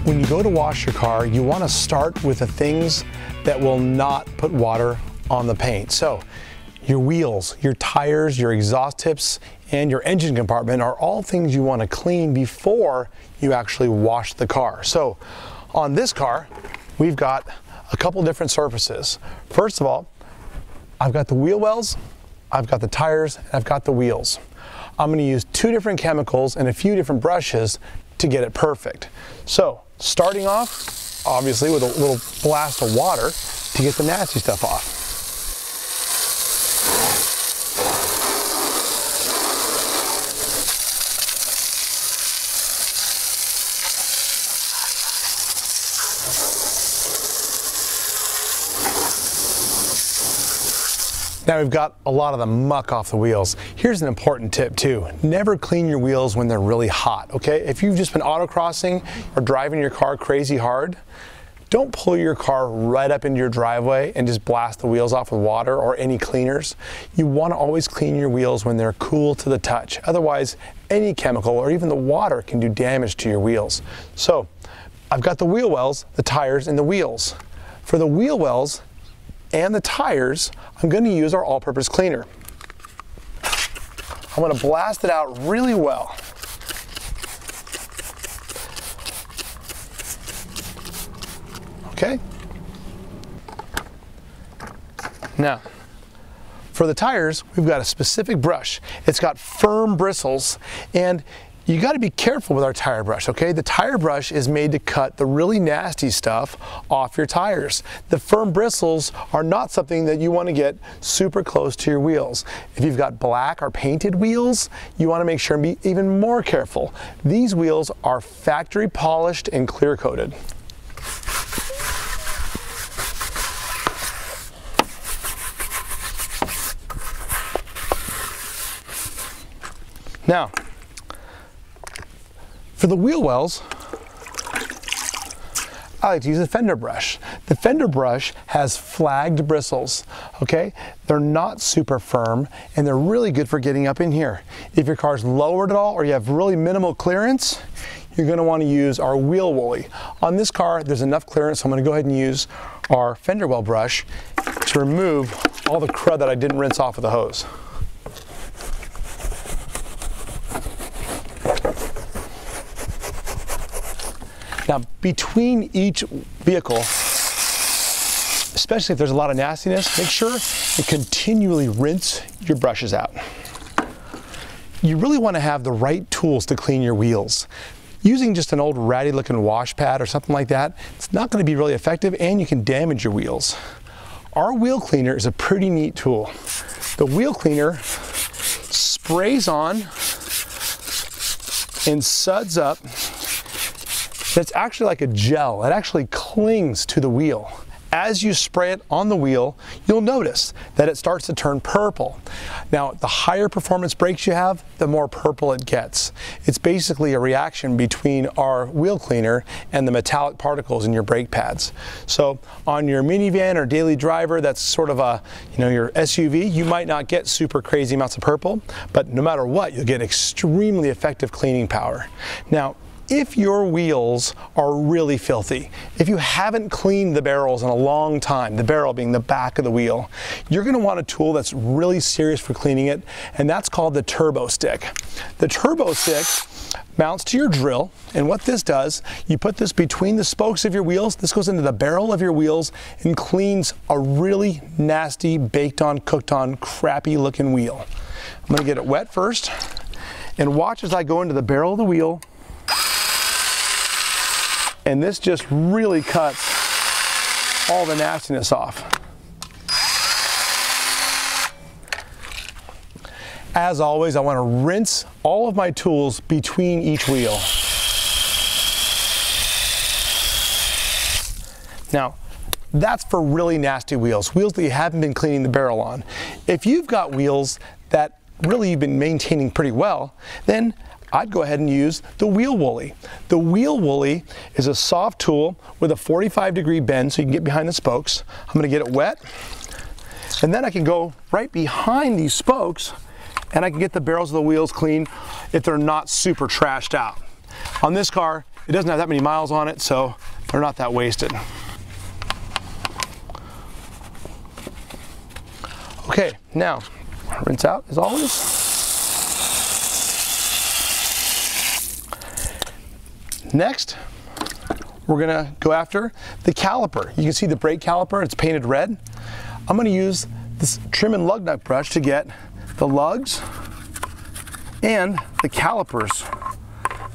When you go to wash your car, you want to start with the things that will not put water on the paint. So your wheels, your tires, your exhaust tips, and your engine compartment are all things you want to clean before you actually wash the car. So on this car, we've got a couple different surfaces. First of all, I've got the wheel wells, I've got the tires, and I've got the wheels. I'm going to use 2 different chemicals and a few different brushes to get it perfect. So starting off, obviously, with a little blast of water to get the nasty stuff off. Now we've got a lot of the muck off the wheels. Here's an important tip too. Never clean your wheels when they're really hot, okay? If you've just been autocrossing or driving your car crazy hard, don't pull your car right up into your driveway and just blast the wheels off with water or any cleaners. You want to always clean your wheels when they're cool to the touch. Otherwise, any chemical or even the water can do damage to your wheels. So I've got the wheel wells, the tires, and the wheels. For the wheel wells and the tires, I'm going to use our all-purpose cleaner. I'm going to blast it out really well. Okay? Now, for the tires, we've got a specific brush. It's got firm bristles, and you got to be careful with our tire brush, okay? The tire brush is made to cut the really nasty stuff off your tires. The firm bristles are not something that you want to get super close to your wheels. If you've got black or painted wheels, you want to make sure and be even more careful. These wheels are factory polished and clear coated. Now, for the wheel wells, I like to use a Fender brush. The Fender brush has flagged bristles, okay? They're not super firm, and they're really good for getting up in here. If your car's lowered at all or you have really minimal clearance, you're gonna wanna use our wheel Woolley. On this car, there's enough clearance, so I'm gonna go ahead and use our Fender well brush to remove all the crud that I didn't rinse off with the hose. Now, between each vehicle, especially if there's a lot of nastiness, make sure to continually rinse your brushes out. You really want to have the right tools to clean your wheels. Using just an old ratty looking wash pad or something like that, it's not going to be really effective, and you can damage your wheels. Our wheel cleaner is a pretty neat tool. The wheel cleaner sprays on and suds up. It's actually like a gel. It actually clings to the wheel. As you spray it on the wheel, you'll notice that it starts to turn purple. Now, the higher performance brakes you have, the more purple it gets. It's basically a reaction between our wheel cleaner and the metallic particles in your brake pads. So on your minivan or daily driver, that's sort of a, your SUV, you might not get super crazy amounts of purple, but no matter what, you'll get extremely effective cleaning power. Now, if your wheels are really filthy, if you haven't cleaned the barrels in a long time, the barrel being the back of the wheel, you're going to want a tool that's really serious for cleaning it, and that's called the turbo stick. The turbo stick mounts to your drill, and what this does, you put this between the spokes of your wheels, this goes into the barrel of your wheels and cleans a really nasty, baked on, cooked on, crappy looking wheel. I'm going to get it wet first, and watch as I go into the barrel of the wheel. And this just really cuts all the nastiness off. As always, I want to rinse all of my tools between each wheel. Now, that's for really nasty wheels, wheels that you haven't been cleaning the barrel on. If you've got wheels that really you've been maintaining pretty well, then I'd go ahead and use the wheel Woolley. The wheel Woolley is a soft tool with a 45-degree bend so you can get behind the spokes. I'm going to get it wet, and then I can go right behind these spokes and I can get the barrels of the wheels clean if they're not super trashed out. On this car, It doesn't have that many miles on it, so they're not that wasted. Okay, now rinse out as always. Next, we're gonna go after the caliper. You can see the brake caliper, it's painted red. I'm gonna use this trim and lug nut brush to get the lugs and the calipers.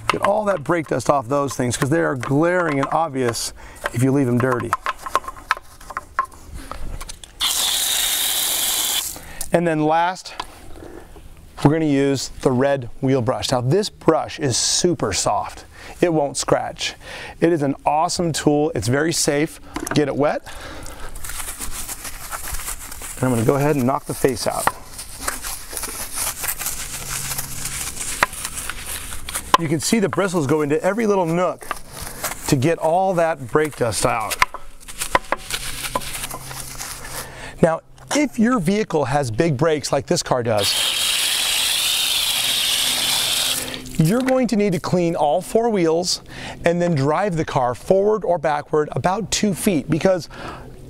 Get all that brake dust off those things because they are glaring and obvious if you leave them dirty. And then last, we're gonna use the red wheel brush. Now this brush is super soft. It won't scratch. It is an awesome tool. It's very safe. Get it wet. And I'm gonna go ahead and knock the face out. You can see the bristles go into every little nook to get all that brake dust out. Now, if your vehicle has big brakes like this car does, you're going to need to clean all 4 wheels and then drive the car forward or backward about 2 feet, because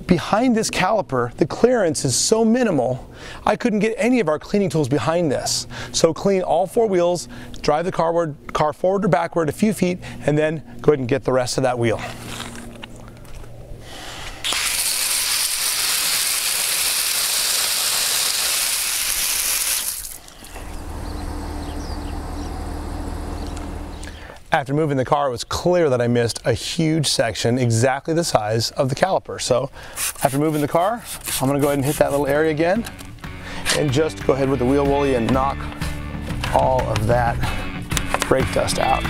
behind this caliper, the clearance is so minimal, I couldn't get any of our cleaning tools behind this. So clean all 4 wheels, drive the car forward or backward a few feet, and then go ahead and get the rest of that wheel. After moving the car, it was clear that I missed a huge section exactly the size of the caliper. So after moving the car, I'm gonna go ahead and hit that little area again and just go ahead with the wheel Woolley and knock all of that brake dust out.